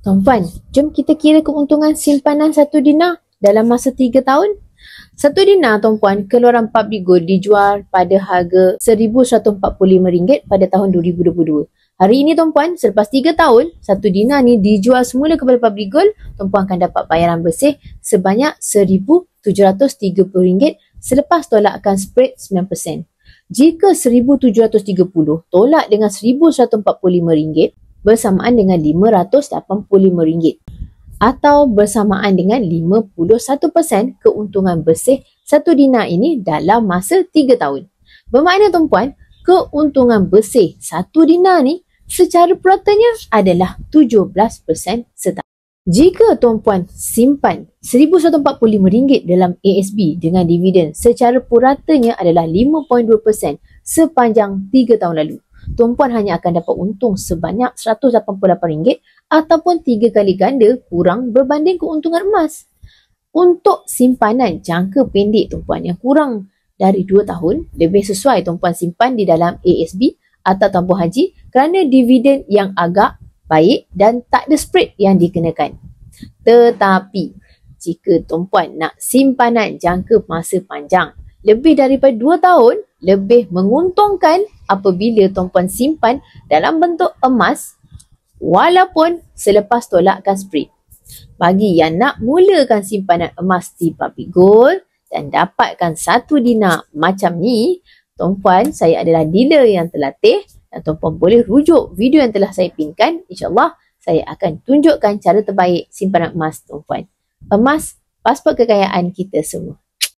Tuan-puan, jom kita kira keuntungan simpanan 1 dinar dalam masa 3 tahun. 1 dinar tuan-puan, keluaran Public Gold dijual pada harga RM1,145 pada tahun 2022. Hari ini tuan-puan, selepas 3 tahun, 1 dinar ni dijual semula kepada Public Gold, tuan-puan akan dapat bayaran bersih sebanyak RM1,730 selepas tolakkan spread 9%. Jika RM1,730 tolak dengan RM1,145 bersamaan dengan RM585 atau bersamaan dengan 51% keuntungan bersih 1 dinar ini dalam masa 3 tahun. Bermakna tuan-puan, keuntungan bersih 1 dinar ni secara puratanya adalah 17% setahun. Jika tuan-puan simpan RM1,145 dalam ASB dengan dividen secara puratanya adalah 5.2% sepanjang 3 tahun lalu, tuan-puan hanya akan dapat untung sebanyak RM188 ataupun 3 kali ganda kurang berbanding keuntungan emas. Untuk simpanan jangka pendek tuan-puan yang kurang dari 2 tahun, lebih sesuai tuan-puan simpan di dalam ASB atau tabung haji kerana dividen yang agak baik dan tak ada spread yang dikenakan. Tetapi, jika tuan-puan nak simpanan jangka masa panjang lebih daripada 2 tahun, lebih menguntungkan apabila tuan-puan simpan dalam bentuk emas walaupun selepas tolakkan spread. Bagi yang nak mulakan simpanan emas di Public Gold dan dapatkan 1 dinar macam ni, tuan-puan, saya adalah dealer yang terlatih dan tuan-puan boleh rujuk video yang telah saya pinkan. InsyaAllah saya akan tunjukkan cara terbaik simpanan emas tuan-puan. Emas, pasport kekayaan kita semua.